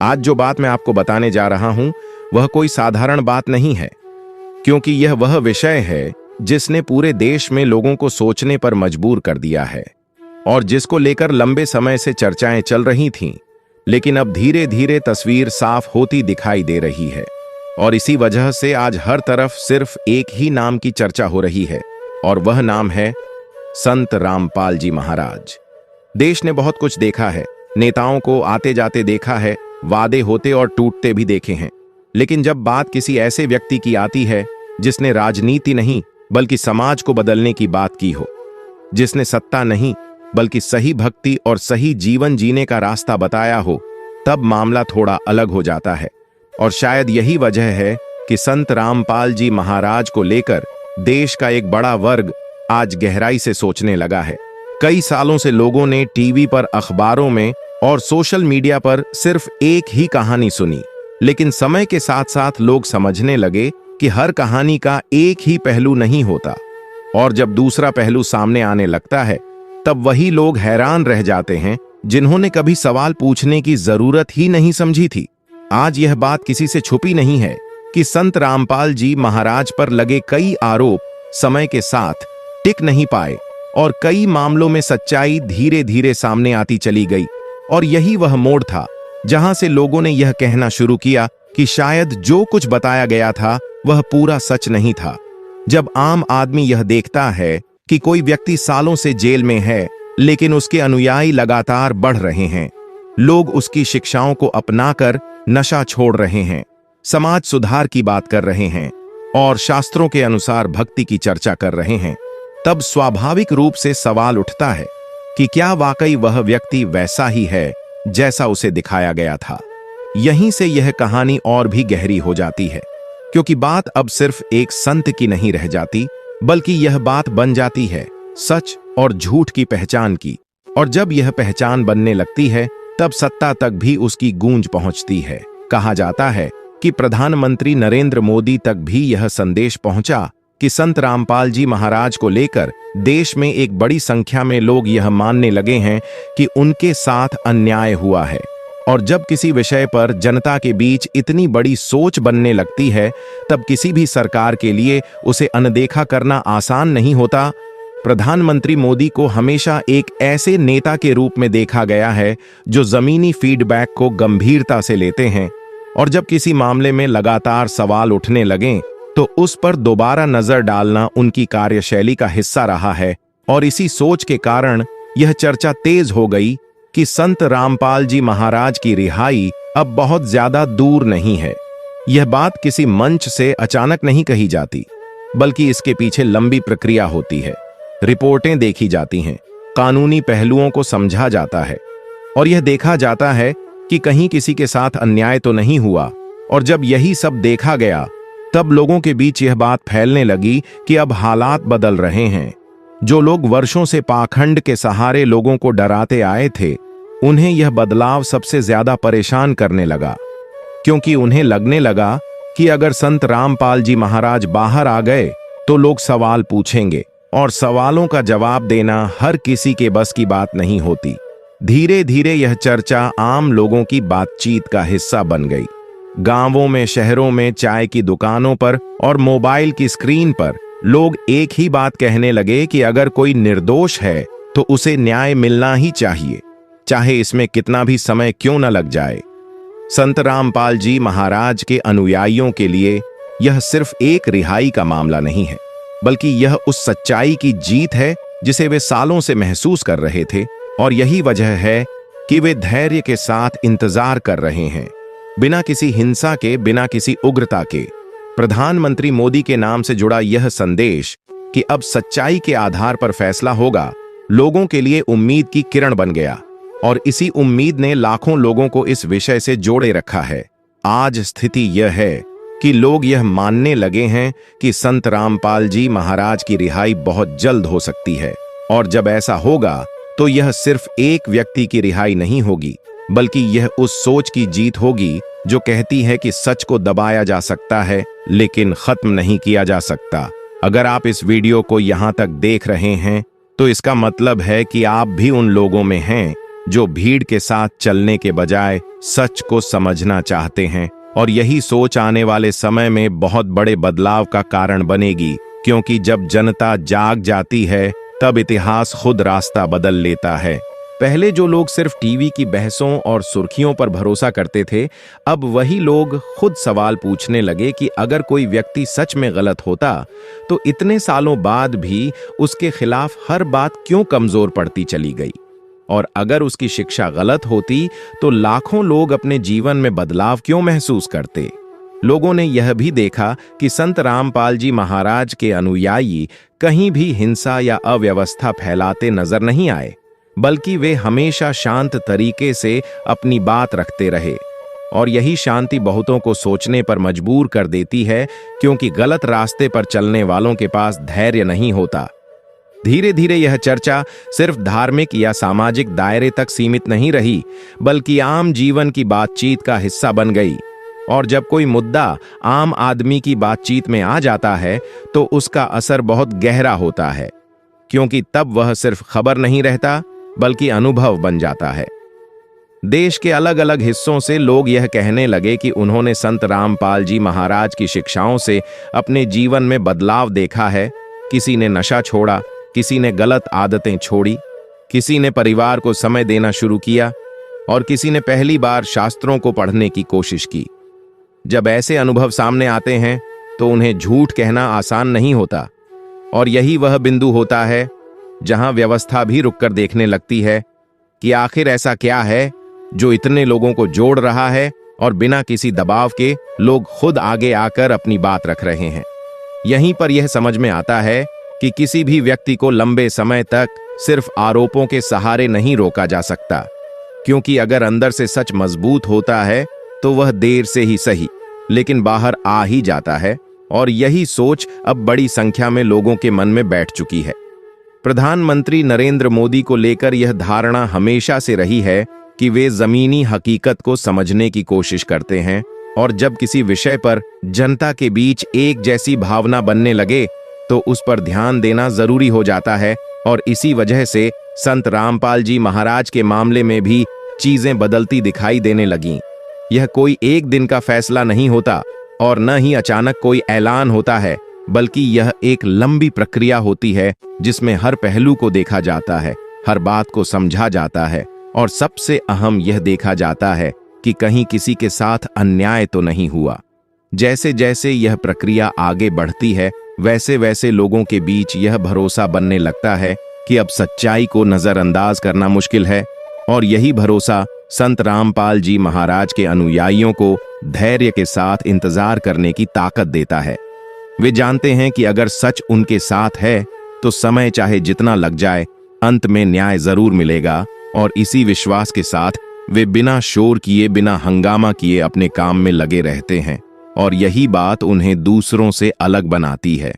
आज जो बात मैं आपको बताने जा रहा हूं वह कोई साधारण बात नहीं है, क्योंकि यह वह विषय है जिसने पूरे देश में लोगों को सोचने पर मजबूर कर दिया है और जिसको लेकर लंबे समय से चर्चाएं चल रही थीं, लेकिन अब धीरे धीरे तस्वीर साफ होती दिखाई दे रही है। और इसी वजह से आज हर तरफ सिर्फ एक ही नाम की चर्चा हो रही है, और वह नाम है संत रामपाल जी महाराज। देश ने बहुत कुछ देखा है, नेताओं को आते जाते देखा है, वादे होते और टूटते भी देखे हैं, लेकिन जब बात किसी ऐसे व्यक्ति की आती है जिसने राजनीति नहीं बल्कि समाज को बदलने की बात की हो, जिसने सत्ता नहीं बल्कि सही भक्ति और सही जीवन जीने का रास्ता बताया हो, तब मामला थोड़ा अलग हो जाता है। और शायद यही वजह है कि संत रामपाल जी महाराज को लेकर देश का एक बड़ा वर्ग आज गहराई से सोचने लगा है। कई सालों से लोगों ने टीवी पर, अखबारों में और सोशल मीडिया पर सिर्फ एक ही कहानी सुनी, लेकिन समय के साथ साथ लोग समझने लगे कि हर कहानी का एक ही पहलू नहीं होता, और जब दूसरा पहलू सामने आने लगता है तब वही लोग हैरान रह जाते हैं जिन्होंने कभी सवाल पूछने की जरूरत ही नहीं समझी थी। आज यह बात किसी से छुपी नहीं है कि संत रामपाल जी महाराज पर लगे कई आरोप समय के साथ टिक नहीं पाए और कई मामलों में सच्चाई धीरे धीरे सामने आती चली गई। और यही वह मोड़ था जहां से लोगों ने यह कहना शुरू किया कि शायद जो कुछ बताया गया था वह पूरा सच नहीं था। जब आम आदमी यह देखता है कि कोई व्यक्ति सालों से जेल में है लेकिन उसके अनुयायी लगातार बढ़ रहे हैं, लोग उसकी शिक्षाओं को अपनाकर नशा छोड़ रहे हैं, समाज सुधार की बात कर रहे हैं और शास्त्रों के अनुसार भक्ति की चर्चा कर रहे हैं, तब स्वाभाविक रूप से सवाल उठता है कि क्या वाकई वह व्यक्ति वैसा ही है जैसा उसे दिखाया गया था। यहीं से यह कहानी और भी गहरी हो जाती है, क्योंकि बात अब सिर्फ एक संत की नहीं रह जाती, बल्कि यह बात बन जाती है सच और झूठ की पहचान की। और जब यह पहचान बनने लगती है तब सत्ता तक भी उसकी गूंज पहुंचती है। कहा जाता है कि प्रधानमंत्री नरेंद्र मोदी तक भी यह संदेश पहुंचा कि संत रामपाल जी महाराज को लेकर देश में एक बड़ी संख्या में लोग यह मानने लगे हैं कि उनके साथ अन्याय हुआ है। और जब किसी विषय पर जनता के बीच इतनी बड़ी सोच बनने लगती है, तब किसी भी सरकार के लिए उसे अनदेखा करना आसान नहीं होता। प्रधानमंत्री मोदी को हमेशा एक ऐसे नेता के रूप में देखा गया है जो जमीनी फीडबैक को गंभीरता से लेते हैं, और जब किसी मामले में लगातार सवाल उठने लगें तो उस पर दोबारा नजर डालना उनकी कार्यशैली का हिस्सा रहा है। और इसी सोच के कारण यह चर्चा तेज हो गई कि संत रामपाल जी महाराज की रिहाई अब बहुत ज्यादा दूर नहीं है। यह बात किसी मंच से अचानक नहीं कही जाती, बल्कि इसके पीछे लंबी प्रक्रिया होती है। रिपोर्टें देखी जाती हैं, कानूनी पहलुओं को समझा जाता है और यह देखा जाता है कि कहीं किसी के साथ अन्याय तो नहीं हुआ। और जब यही सब देखा गया तब लोगों के बीच यह बात फैलने लगी कि अब हालात बदल रहे हैं। जो लोग वर्षों से पाखंड के सहारे लोगों को डराते आए थे, उन्हें यह बदलाव सबसे ज्यादा परेशान करने लगा, क्योंकि उन्हें लगने लगा कि अगर संत रामपाल जी महाराज बाहर आ गए तो लोग सवाल पूछेंगे, और सवालों का जवाब देना हर किसी के बस की बात नहीं होती। धीरे धीरे यह चर्चा आम लोगों की बातचीत का हिस्सा बन गई। गांवों में, शहरों में, चाय की दुकानों पर और मोबाइल की स्क्रीन पर लोग एक ही बात कहने लगे कि अगर कोई निर्दोष है तो उसे न्याय मिलना ही चाहिए, चाहे इसमें कितना भी समय क्यों न लग जाए। संत रामपाल जी महाराज के अनुयायियों के लिए यह सिर्फ एक रिहाई का मामला नहीं है, बल्कि यह उस सच्चाई की जीत है जिसे वे सालों से महसूस कर रहे थे। और यही वजह है कि वे धैर्य के साथ इंतजार कर रहे हैं, बिना किसी हिंसा के, बिना किसी उग्रता के। प्रधानमंत्री मोदी के नाम से जुड़ा यह संदेश कि अब सच्चाई के आधार पर फैसला होगा, लोगों के लिए उम्मीद की किरण बन गया, और इसी उम्मीद ने लाखों लोगों को इस विषय से जोड़े रखा है। आज स्थिति यह है कि लोग यह मानने लगे हैं कि संत रामपाल जी महाराज की रिहाई बहुत जल्द हो सकती है, और जब ऐसा होगा तो यह सिर्फ एक व्यक्ति की रिहाई नहीं होगी, बल्कि यह उस सोच की जीत होगी जो कहती है कि सच को दबाया जा सकता है लेकिन खत्म नहीं किया जा सकता। अगर आप इस वीडियो को यहां तक देख रहे हैं तो इसका मतलब है कि आप भी उन लोगों में हैं जो भीड़ के साथ चलने के बजाय सच को समझना चाहते हैं। और यही सोच आने वाले समय में बहुत बड़े बदलाव का कारण बनेगी, क्योंकि जब जनता जाग जाती है तब इतिहास खुद रास्ता बदल लेता है। पहले जो लोग सिर्फ टीवी की बहसों और सुर्खियों पर भरोसा करते थे, अब वही लोग खुद सवाल पूछने लगे कि अगर कोई व्यक्ति सच में गलत होता तो इतने सालों बाद भी उसके खिलाफ हर बात क्यों कमजोर पड़ती चली गई, और अगर उसकी शिक्षा गलत होती तो लाखों लोग अपने जीवन में बदलाव क्यों महसूस करते। लोगों ने यह भी देखा कि संत रामपाल जी महाराज के अनुयायी कहीं भी हिंसा या अव्यवस्था फैलाते नजर नहीं आए, बल्कि वे हमेशा शांत तरीके से अपनी बात रखते रहे। और यही शांति बहुतों को सोचने पर मजबूर कर देती है, क्योंकि गलत रास्ते पर चलने वालों के पास धैर्य नहीं होता। धीरे धीरे यह चर्चा सिर्फ धार्मिक या सामाजिक दायरे तक सीमित नहीं रही, बल्कि आम जीवन की बातचीत का हिस्सा बन गई। और जब कोई मुद्दा आम आदमी की बातचीत में आ जाता है तो उसका असर बहुत गहरा होता है, क्योंकि तब वह सिर्फ खबर नहीं रहता बल्कि अनुभव बन जाता है। देश के अलग अलग हिस्सों से लोग यह कहने लगे कि उन्होंने संत रामपाल जी महाराज की शिक्षाओं से अपने जीवन में बदलाव देखा है। किसी ने नशा छोड़ा, किसी ने गलत आदतें छोड़ी, किसी ने परिवार को समय देना शुरू किया, और किसी ने पहली बार शास्त्रों को पढ़ने की कोशिश की। जब ऐसे अनुभव सामने आते हैं तो उन्हें झूठ कहना आसान नहीं होता, और यही वह बिंदु होता है जहां व्यवस्था भी रुककर देखने लगती है कि आखिर ऐसा क्या है जो इतने लोगों को जोड़ रहा है, और बिना किसी दबाव के लोग खुद आगे आकर अपनी बात रख रहे हैं। यहीं पर यह समझ में आता है कि किसी भी व्यक्ति को लंबे समय तक सिर्फ आरोपों के सहारे नहीं रोका जा सकता, क्योंकि अगर अंदर से सच मजबूत होता है तो वह देर से ही सही लेकिन बाहर आ ही जाता है। और यही सोच अब बड़ी संख्या में लोगों के मन में बैठ चुकी है। प्रधानमंत्री नरेंद्र मोदी को लेकर यह धारणा हमेशा से रही है कि वे जमीनी हकीकत को समझने की कोशिश करते हैं, और जब किसी विषय पर जनता के बीच एक जैसी भावना बनने लगे तो उस पर ध्यान देना जरूरी हो जाता है। और इसी वजह से संत रामपाल जी महाराज के मामले में भी चीजें बदलती दिखाई देने लगीं। यह कोई एक दिन का फैसला नहीं होता और न ही अचानक कोई ऐलान होता है, बल्कि यह एक लंबी प्रक्रिया होती है जिसमें हर पहलू को देखा जाता है, हर बात को समझा जाता है, और सबसे अहम यह देखा जाता है कि कहीं किसी के साथ अन्याय तो नहीं हुआ। जैसे जैसे यह प्रक्रिया आगे बढ़ती है, वैसे वैसे लोगों के बीच यह भरोसा बनने लगता है कि अब सच्चाई को नजरअंदाज करना मुश्किल है। और यही भरोसा संत रामपाल जी महाराज के अनुयायियों को धैर्य के साथ इंतजार करने की ताकत देता है। वे जानते हैं कि अगर सच उनके साथ है तो समय चाहे जितना लग जाए, अंत में न्याय जरूर मिलेगा। और इसी विश्वास के साथ वे बिना शोर किए, बिना हंगामा किए अपने काम में लगे रहते हैं, और यही बात उन्हें दूसरों से अलग बनाती है।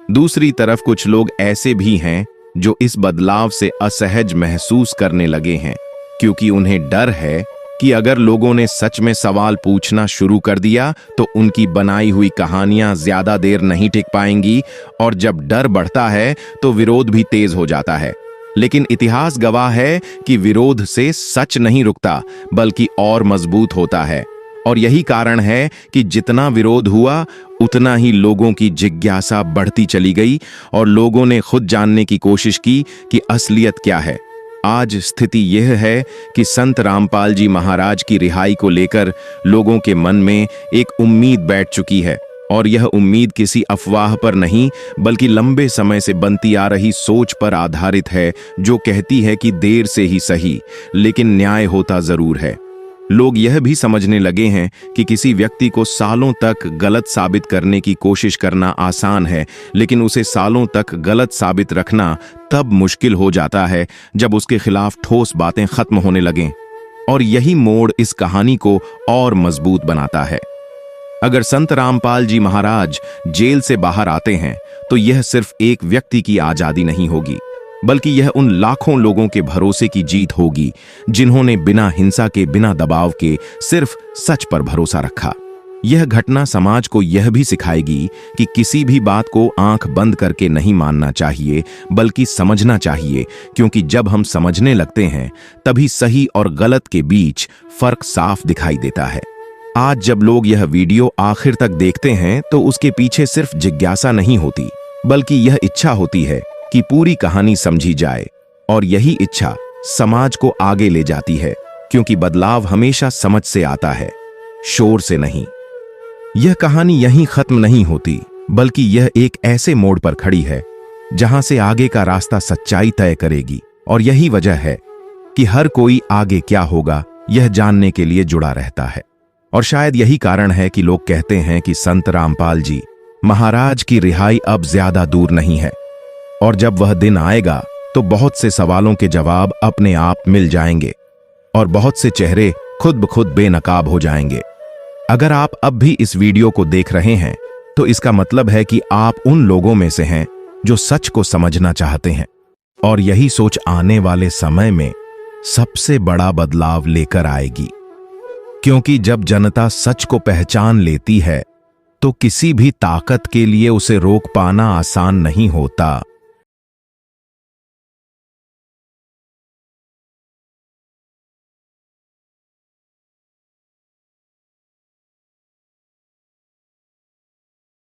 दूसरी तरफ कुछ लोग ऐसे भी हैं जो इस बदलाव से असहज महसूस करने लगे हैं, क्योंकि उन्हें डर है कि अगर लोगों ने सच में सवाल पूछना शुरू कर दिया तो उनकी बनाई हुई कहानियां ज्यादा देर नहीं टिक पाएंगी, और जब डर बढ़ता है तो विरोध भी तेज हो जाता है। लेकिन इतिहास गवाह है कि विरोध से सच नहीं रुकता बल्कि और मजबूत होता है। और यही कारण है कि जितना विरोध हुआ उतना ही लोगों की जिज्ञासा बढ़ती चली गई, और लोगों ने खुद जानने की कोशिश की कि असलियत क्या है। आज स्थिति यह है कि संत रामपाल जी महाराज की रिहाई को लेकर लोगों के मन में एक उम्मीद बैठ चुकी है, और यह उम्मीद किसी अफवाह पर नहीं बल्कि लंबे समय से बनती आ रही सोच पर आधारित है, जो कहती है कि देर से ही सही लेकिन न्याय होता जरूर है। लोग यह भी समझने लगे हैं कि किसी व्यक्ति को सालों तक गलत साबित करने की कोशिश करना आसान है, लेकिन उसे सालों तक गलत साबित रखना तब मुश्किल हो जाता है जब उसके खिलाफ ठोस बातें खत्म होने लगें। और यही मोड़ इस कहानी को और मजबूत बनाता है। अगर संत रामपाल जी महाराज जेल से बाहर आते हैं तो यह सिर्फ एक व्यक्ति की आजादी नहीं होगी, बल्कि यह उन लाखों लोगों के भरोसे की जीत होगी जिन्होंने बिना हिंसा के, बिना दबाव के सिर्फ सच पर भरोसा रखा। यह घटना समाज को यह भी सिखाएगी कि किसी भी बात को आंख बंद करके नहीं मानना चाहिए, बल्कि समझना चाहिए, क्योंकि जब हम समझने लगते हैं तभी सही और गलत के बीच फर्क साफ दिखाई देता है। आज जब लोग यह वीडियो आखिर तक देखते हैं तो उसके पीछे सिर्फ जिज्ञासा नहीं होती, बल्कि यह इच्छा होती है कि पूरी कहानी समझी जाए, और यही इच्छा समाज को आगे ले जाती है, क्योंकि बदलाव हमेशा समझ से आता है, शोर से नहीं। यह कहानी यहीं खत्म नहीं होती, बल्कि यह एक ऐसे मोड़ पर खड़ी है जहां से आगे का रास्ता सच्चाई तय करेगी। और यही वजह है कि हर कोई आगे क्या होगा यह जानने के लिए जुड़ा रहता है। और शायद यही कारण है कि लोग कहते हैं कि संत रामपाल जी महाराज की रिहाई अब ज्यादा दूर नहीं है, और जब वह दिन आएगा तो बहुत से सवालों के जवाब अपने आप मिल जाएंगे और बहुत से चेहरे खुद ब खुद बेनकाब हो जाएंगे। अगर आप अब भी इस वीडियो को देख रहे हैं तो इसका मतलब है कि आप उन लोगों में से हैं जो सच को समझना चाहते हैं, और यही सोच आने वाले समय में सबसे बड़ा बदलाव लेकर आएगी। क्योंकि जब जनता सच को पहचान लेती है तो किसी भी ताकत के लिए उसे रोक पाना आसान नहीं होता।